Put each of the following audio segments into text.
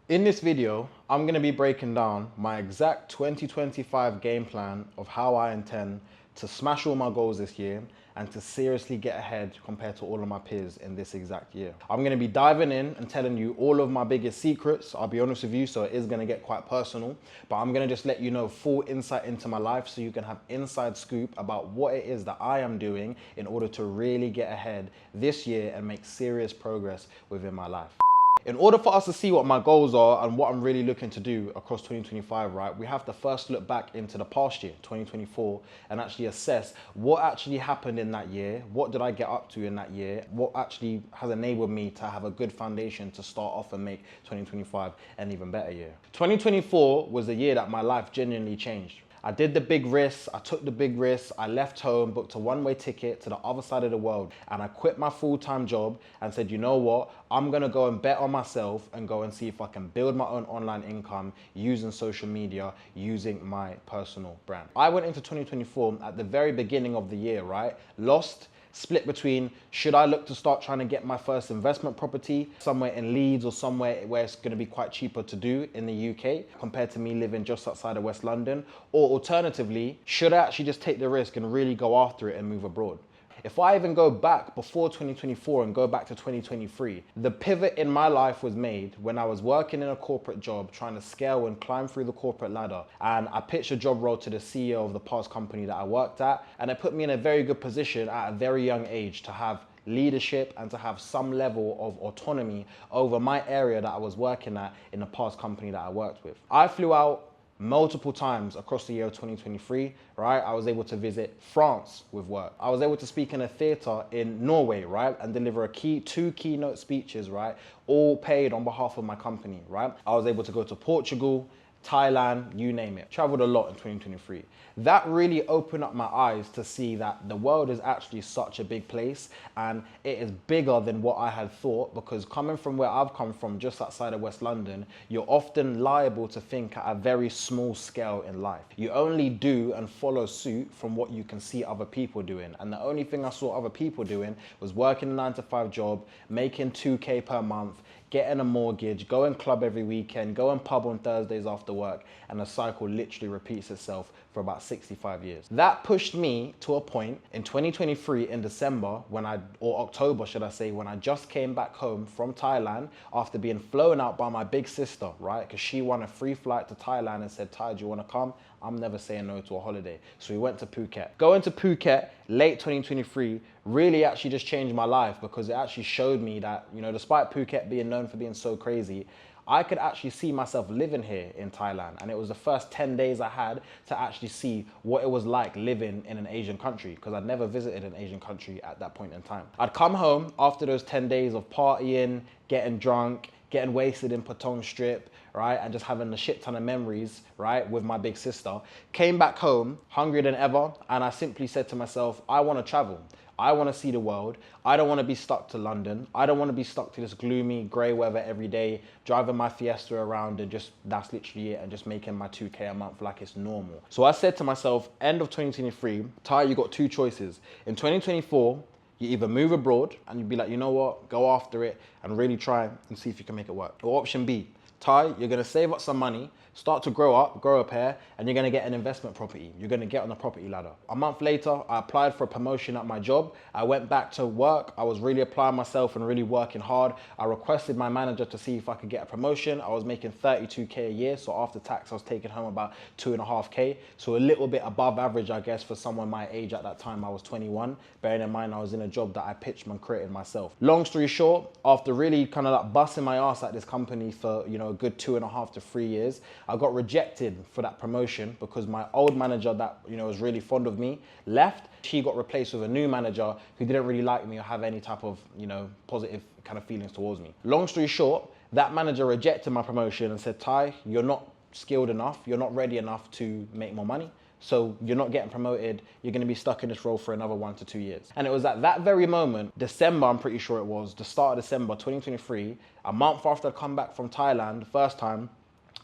In this video, I'm going to be breaking down my exact 2025 game plan of how I intend to smash all my goals this year and to seriously get ahead compared to all of my peers in this exact year. I'm going to be diving in and telling you all of my biggest secrets. I'll be honest with you, so it is going to get quite personal, but I'm going to just let you know full insight into my life so you can have inside scoop about what it is that I am doing in order to really get ahead this year and make serious progress within my life. In order for us to see what my goals are and what I'm really looking to do across 2025, right, we have to first look back into the past year, 2024, and actually assess what actually happened in that year, what did I get up to in that year, what actually has enabled me to have a good foundation to start off and make 2025 an even better year. 2024 was the year that my life genuinely changed. I did the big risks, I took the big risks, I left home, booked a one-way ticket to the other side of the world, and I quit my full-time job and said, you know what, I'm gonna go and bet on myself and go and see if I can build my own online income using social media, using my personal brand. I went into 2024 at the very beginning of the year, right? Lost, split between, should I look to start trying to get my first investment property somewhere in Leeds or somewhere where it's going to be quite cheaper to do in the UK compared to me living just outside of West London? Or alternatively, should I actually just take the risk and really go after it and move abroad? If I even go back before 2024 and go back to 2023, the pivot in my life was made when I was working in a corporate job, trying to scale and climb through the corporate ladder. And I pitched a job role to the CEO of the past company that I worked at. And it put me in a very good position at a very young age to have leadership and to have some level of autonomy over my area that I was working at in the past company that I worked with. I flew out multiple times across the year of 2023, right? I was able to visit France with work. I was able to speak in a theater in Norway, right? And deliver two keynote speeches, right? All paid on behalf of my company, right? I was able to go to Portugal, Thailand, you name it. Traveled a lot in 2023. That really opened up my eyes to see that the world is actually such a big place and it is bigger than what I had thought, because coming from where I've come from, just outside of West London, you're often liable to think at a very small scale in life. You only do and follow suit from what you can see other people doing. And the only thing I saw other people doing was working a 9-to-5 job, making 2K per month, getting a mortgage, going club every weekend, going pub on Thursdays after work, and the cycle literally repeats itself for about 65 years. That pushed me to a point in 2023 in December or October should I say, when I just came back home from Thailand after being flown out by my big sister, right? Because she won a free flight to Thailand and said, Ty, do you want to come? I'm never saying no to a holiday. So we went to Phuket. Going to Phuket late 2023 really actually just changed my life, because it actually showed me that, you know, despite Phuket being known for being so crazy, I could actually see myself living here in Thailand. And it was the first 10 days I had to actually see what it was like living in an Asian country, because I'd never visited an Asian country at that point in time. I'd come home after those 10 days of partying, getting drunk, getting wasted in Patong Strip, right? And just having a shit ton of memories, right? With my big sister. Came back home, hungrier than ever. And I simply said to myself, I want to travel. I want to see the world. I don't want to be stuck to London. I don't want to be stuck to this gloomy grey weather every day, driving my Fiesta around and just, that's literally it, and just making my 2K a month like it's normal. So I said to myself, end of 2023, Ty, you got two choices. In 2024, you either move abroad and you'd be like, you know what, go after it and really try and see if you can make it work. Or option B, Ty, you're gonna save up some money, start to grow a pair, and you're gonna get an investment property. You're gonna get on the property ladder. A month later, I applied for a promotion at my job. I went back to work. I was really applying myself and really working hard. I requested my manager to see if I could get a promotion. I was making 32K a year, so after tax, I was taking home about 2.5K. So a little bit above average, I guess, for someone my age at that time. I was 21, bearing in mind I was in a job that I pitched and created myself. Long story short, after really kind of like busting my ass at this company for, you know, a good 2.5 to 3 years, I got rejected for that promotion because my old manager that, you know, was really fond of me left. She got replaced with a new manager who didn't really like me or have any type of, you know, positive kind of feelings towards me. Long story short, that manager rejected my promotion and said, Ty, you're not skilled enough, you're not ready enough to make more money. So you're not getting promoted, you're gonna be stuck in this role for another 1 to 2 years. And it was at that very moment, December, I'm pretty sure it was, the start of December 2023, a month after I'd come back from Thailand the first time,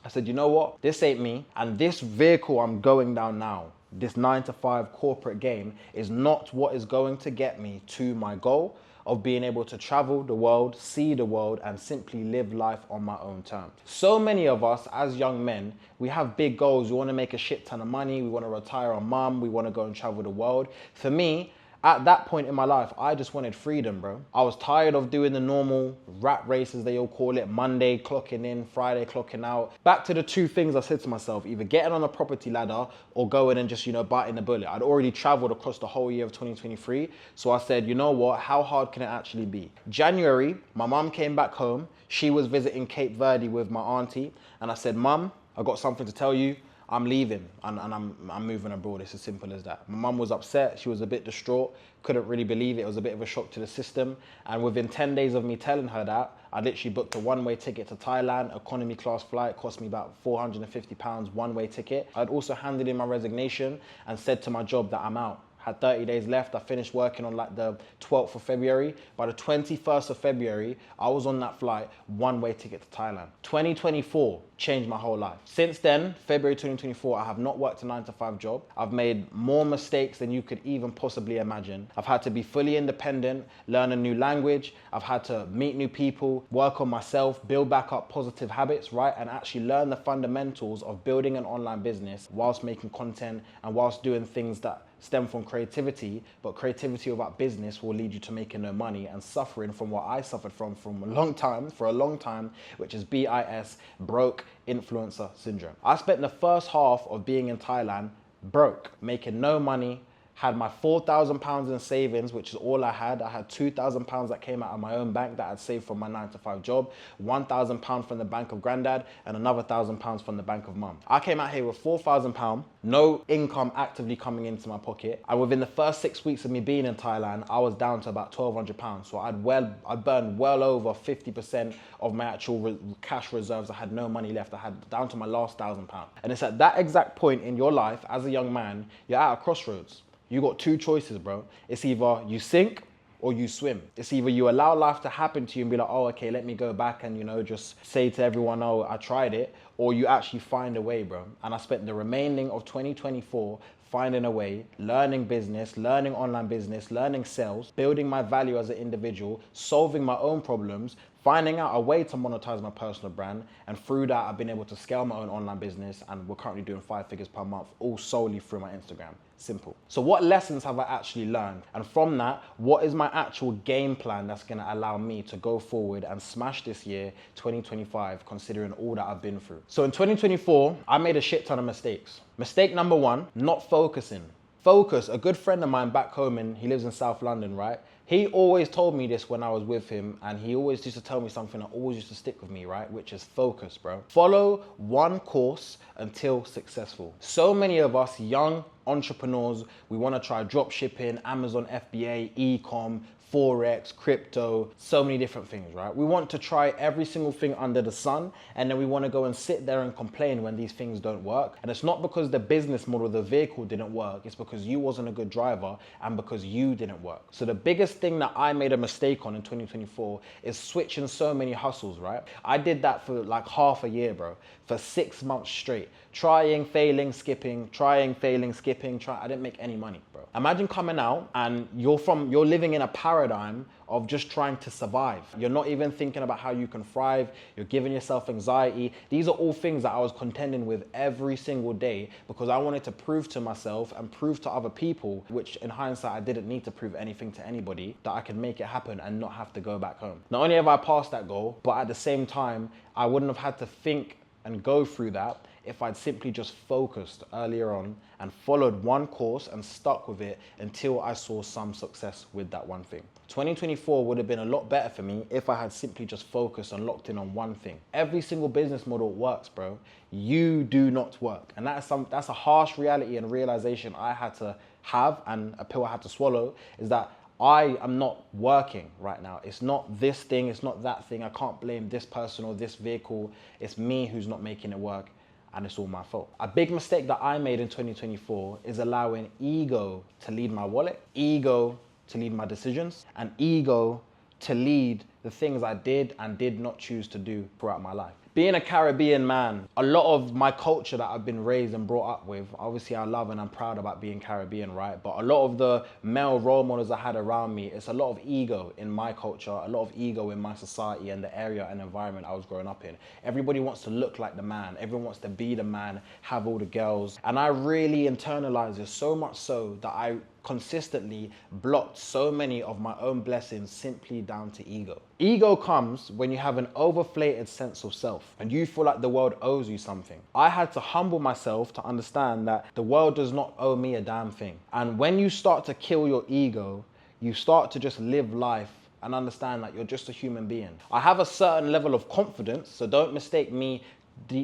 I said, you know what, this ain't me, and this vehicle I'm going down now, this 9-to-5 corporate game, is not what is going to get me to my goal. of being able to travel the world, see the world, and simply live life on my own terms. So many of us as young men, we have big goals. We want to make a shit ton of money. We want to retire our mum. We want to go and travel the world. For me, at that point in my life, I just wanted freedom, bro. I was tired of doing the normal rat race, as they all call it, Monday clocking in, Friday clocking out. Back to the two things I said to myself, either getting on a property ladder or going and just, biting the bullet. I'd already traveled across the whole year of 2023. So I said, you know what, how hard can it actually be? January, my mum came back home. She was visiting Cape Verde with my auntie. And I said, Mum, I got something to tell you. I'm leaving and I'm moving abroad. It's as simple as that. My mum was upset. She was a bit distraught. Couldn't really believe it. It was a bit of a shock to the system. And within 10 days of me telling her that, I literally booked a one-way ticket to Thailand, economy class flight, cost me about £450 one-way ticket. I'd also handed in my resignation and said to my job that I'm out. Had 30 days left. I finished working on like the 12th of February. By the 21st of February, I was on that flight, one-way ticket to Thailand. 2024 changed my whole life. Since then, February 2024, I have not worked a 9-to-5 job. I've made more mistakes than you could even possibly imagine. I've had to be fully independent, learn a new language. I've had to meet new people, work on myself, build back up positive habits, right? And actually learn the fundamentals of building an online business whilst making content and whilst doing things that stem from creativity, but creativity without business will lead you to making no money and suffering from what I suffered from for a long time, which is BIS, broke influencer syndrome. I spent the first half of being in Thailand broke, making no money, had my £4,000 in savings, which is all I had. I had £2,000 that came out of my own bank that I'd saved from my 9-to-5 job, £1,000 from the bank of granddad, and another £1,000 from the bank of mum. I came out here with £4,000, no income actively coming into my pocket. And within the first 6 weeks of me being in Thailand, I was down to about £1,200. So I burned well over 50% of my actual cash reserves. I had no money left. I had down to my last £1,000. And it's at that exact point in your life, as a young man, you're at a crossroads. You got two choices, bro. It's either you sink or you swim. It's either you allow life to happen to you and be like, oh, okay, let me go back and, just say to everyone, oh, I tried it, or you actually find a way, bro. And I spent the remaining of 2024 finding a way, learning business, learning online business, learning sales, building my value as an individual, solving my own problems, finding out a way to monetize my personal brand. And through that, I've been able to scale my own online business, and we're currently doing 5 figures per month, all solely through my Instagram. Simple. So what lessons have I actually learned? And from that, what is my actual game plan that's gonna allow me to go forward and smash this year, 2025, considering all that I've been through? So in 2024, I made a shit ton of mistakes. Mistake number one, not focusing. Focus. A good friend of mine back home, and he lives in South London, right? He always told me this when I was with him, and he always used to tell me something that always used to stick with me, right? Which is focus, bro. Follow one course until successful. So many of us young entrepreneurs, we want to try drop shipping, Amazon FBA, e-com, Forex, crypto, so many different things, right? We want to try every single thing under the sun, and then we want to go and sit there and complain when these things don't work. And it's not because the business model, the vehicle didn't work, it's because you wasn't a good driver and because you didn't work. So the biggest thing that I made a mistake on in 2024 is switching so many hustles, right? I did that for like half a year, bro, for 6 months straight. Trying, failing, skipping, trying, failing, skipping, I didn't make any money, bro. Imagine coming out and you're living in a paradigm of just trying to survive. You're not even thinking about how you can thrive. You're giving yourself anxiety. These are all things that I was contending with every single day because I wanted to prove to myself and prove to other people, which in hindsight, I didn't need to prove anything to anybody, that I could make it happen and not have to go back home. Not only have I passed that goal, but at the same time, I wouldn't have had to think and go through that if I'd simply just focused earlier on and followed one course and stuck with it until I saw some success with that one thing. 2024 would have been a lot better for me if I had simply just focused and locked in on one thing. Every single business model works, bro. You do not work. And that's a harsh reality and realization I had to have, and a pill I had to swallow, is that I am not working right now. It's not this thing, it's not that thing. I can't blame this person or this vehicle. It's me who's not making it work, and it's all my fault. A big mistake that I made in 2024 is allowing ego to lead my wallet, ego to lead my decisions, and ego to lead the things I did and did not choose to do throughout my life. Being a Caribbean man, a lot of my culture that I've been raised and brought up with, obviously I love and I'm proud about being Caribbean, right? But a lot of the male role models I had around me, it's a lot of ego in my culture, a lot of ego in my society and the area and environment I was growing up in. Everybody wants to look like the man. Everyone wants to be the man, have all the girls. And I really internalized this so much so that I consistently blocked so many of my own blessings simply down to ego. Ego comes when you have an overflated sense of self and you feel like the world owes you something. I had to humble myself to understand that the world does not owe me a damn thing. And when you start to kill your ego, you start to just live life and understand that you're just a human being. I have a certain level of confidence, so don't mistake me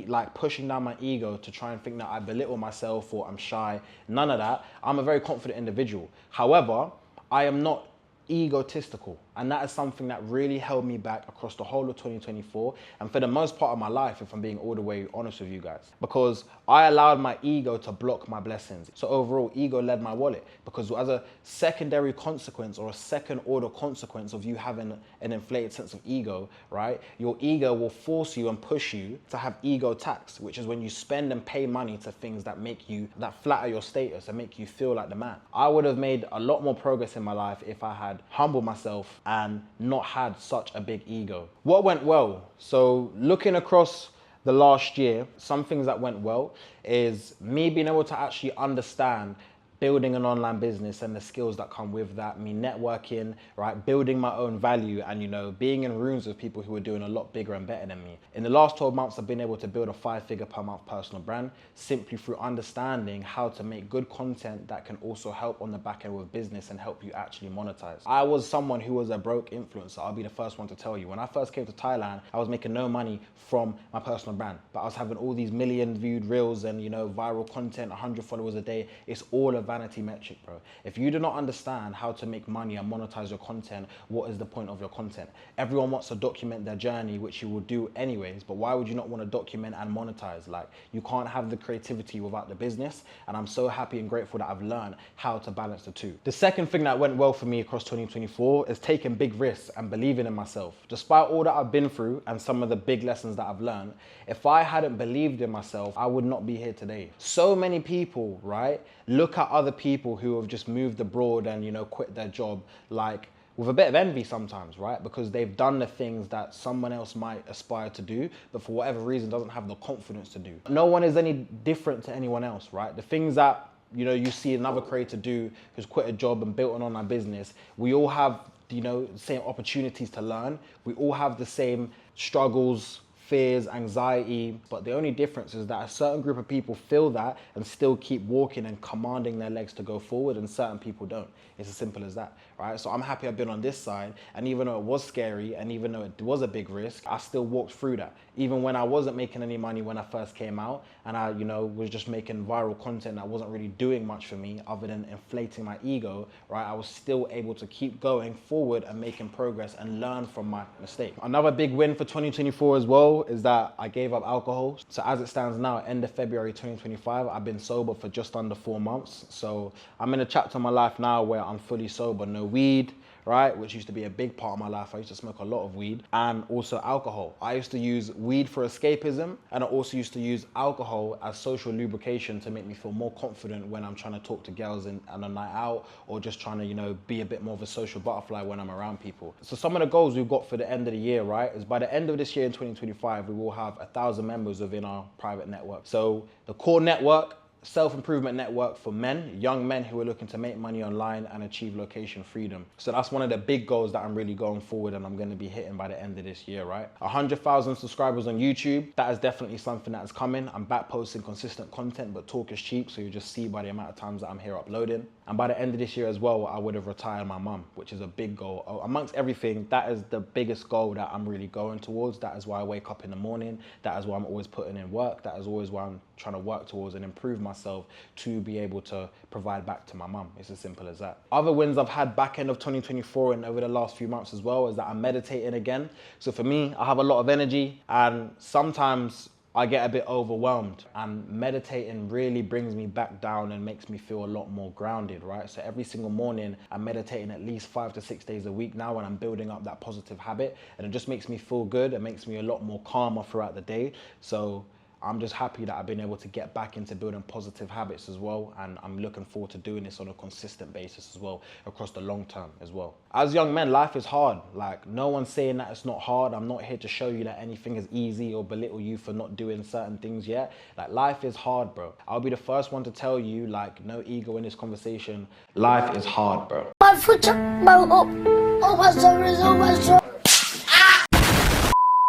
like pushing down my ego to try and think that I belittle myself or I'm shy. None of that. I'm a very confident individual. However, I am not egotistical, and that is something that really held me back across the whole of 2024 and for the most part of my life, if I'm being all the way honest with you guys, because I allowed my ego to block my blessings. So overall, ego led my wallet, because as a secondary consequence or a second order consequence of you having an inflated sense of ego, right, your ego will force you and push you to have ego tax, which is when you spend and pay money to things that make you, that flatter your status and make you feel like the man. I would have made a lot more progress in my life if I had humbled myself and not had such a big ego. What went well? So looking across the last year, some things that went well is me being able to actually understand building an online business and the skills that come with that, me networking, right, building my own value and, you know, being in rooms with people who are doing a lot bigger and better than me. In the last 12 months, I've been able to build a 5-figure per month personal brand simply through understanding how to make good content that can also help on the back end with business and help you actually monetize. I was someone who was a broke influencer. I'll be the first one to tell you. When I first came to Thailand, I was making no money from my personal brand, but I was having all these million viewed reels and, you know, viral content, 100 followers a day. It's all a vanity metric, bro. If you do not understand how to make money and monetize your content, what is the point of your content? Everyone wants to document their journey, which you will do anyways, but why would you not want to document and monetize? Like, you can't have the creativity without the business, and I'm so happy and grateful that I've learned how to balance the two. The second thing that went well for me across 2024 is taking big risks and believing in myself. Despite all that I've been through and some of the big lessons that I've learned, if I hadn't believed in myself, I would not be here today. So many people, right, look at other people who have just moved abroad and, you know, quit their job, like, with a bit of envy sometimes, right? Because they've done the things that someone else might aspire to do, but for whatever reason doesn't have the confidence to do. No one is any different to anyone else, right? The things that, you know, you see another creator do who's quit a job and built an online business, we all have, you know, the same opportunities to learn. We all have the same struggles, fears, anxiety, but the only difference is that a certain group of people feel that and still keep walking and commanding their legs to go forward, and certain people don't. It's as simple as that, right? So I'm happy I've been on this side, and even though it was scary and even though it was a big risk, I still walked through that. Even when I wasn't making any money when I first came out, and I, you know, was just making viral content that wasn't really doing much for me other than inflating my ego, right? I was still able to keep going forward and making progress and learn from my mistake. Another big win for 2024 as well is that I gave up alcohol. So as it stands now, end of February 2025, I've been sober for just under 4 months. So I'm in a chapter of my life now where I'm fully sober, no weed, right? Which used to be a big part of my life. I used to smoke a lot of weed, and also alcohol. I used to use weed for escapism, and I also used to use alcohol as social lubrication to make me feel more confident when I'm trying to talk to girls on a night out, or just trying to, you know, be a bit more of a social butterfly when I'm around people. So some of the goals we've got for the end of the year, right, is by the end of this year in 2025, we will have 1,000 members within our private network. So the core network, self-improvement network for men, young men who are looking to make money online and achieve location freedom. So that's one of the big goals that I'm really going forward and I'm going to be hitting by the end of this year, right? 100,000 subscribers on YouTube. That is definitely something that is coming. I'm back posting consistent content, but talk is cheap, so you just see by the amount of times that I'm here uploading. And by the end of this year as well, I would have retired my mum, which is a big goal. Amongst everything, that is the biggest goal that I'm really going towards. That is why I wake up in the morning. That is why I'm always putting in work. That is always why I'm trying to work towards and improve myself to be able to provide back to my mum. It's as simple as that. Other wins I've had back end of 2024 and over the last few months as well is that I'm meditating again. So for me, I have a lot of energy, and sometimes I get a bit overwhelmed, and meditating really brings me back down and makes me feel a lot more grounded, right? So every single morning I'm meditating at least 5 to 6 days a week now, and I'm building up that positive habit, and it just makes me feel good. It makes me a lot more calmer throughout the day. So I'm just happy that I've been able to get back into building positive habits as well, and I'm looking forward to doing this on a consistent basis as well, across the long term as well. As young men, life is hard. Like, no one's saying that it's not hard. I'm not here to show you that anything is easy or belittle you for not doing certain things yet. Like, life is hard, bro. I'll be the first one to tell you, like, no ego in this conversation, life is hard, bro. My foot, my sorry.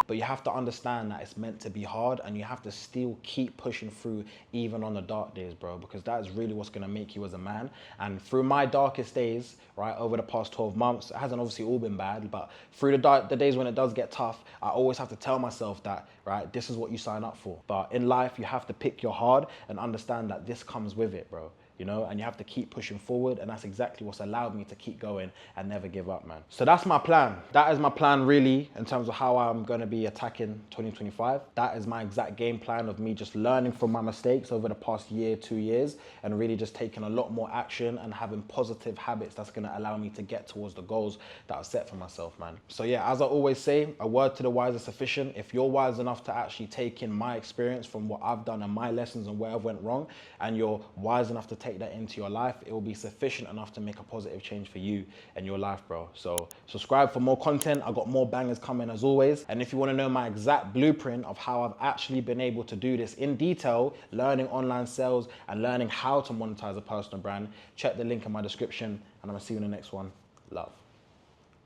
But you have to understand that it's meant to be hard, and you have to still keep pushing through even on the dark days, bro, because that is really what's going to make you as a man. And through my darkest days, right, over the past 12 months, it hasn't obviously all been bad, but through the days when it does get tough, I always have to tell myself that, right, this is what you sign up for. But in life, you have to pick your hard and understand that this comes with it, bro. You know, and you have to keep pushing forward, and that's exactly what's allowed me to keep going and never give up, man. So that's my plan. That is my plan, really, in terms of how I'm going to be attacking 2025. That is my exact game plan of me just learning from my mistakes over the past year, 2 years, and really just taking a lot more action and having positive habits that's going to allow me to get towards the goals that I've set for myself, man. So yeah, as I always say, a word to the wise is sufficient. If you're wise enough to actually take in my experience from what I've done and my lessons and where I've went wrong, and you're wise enough to take that into your life, it will be sufficient enough to make a positive change for you and your life, bro. So subscribe for more content. I've got more bangers coming as always. And if you want to know my exact blueprint of how I've actually been able to do this in detail, learning online sales and learning how to monetize a personal brand, check the link in my description, and I'm gonna see you in the next one. Love.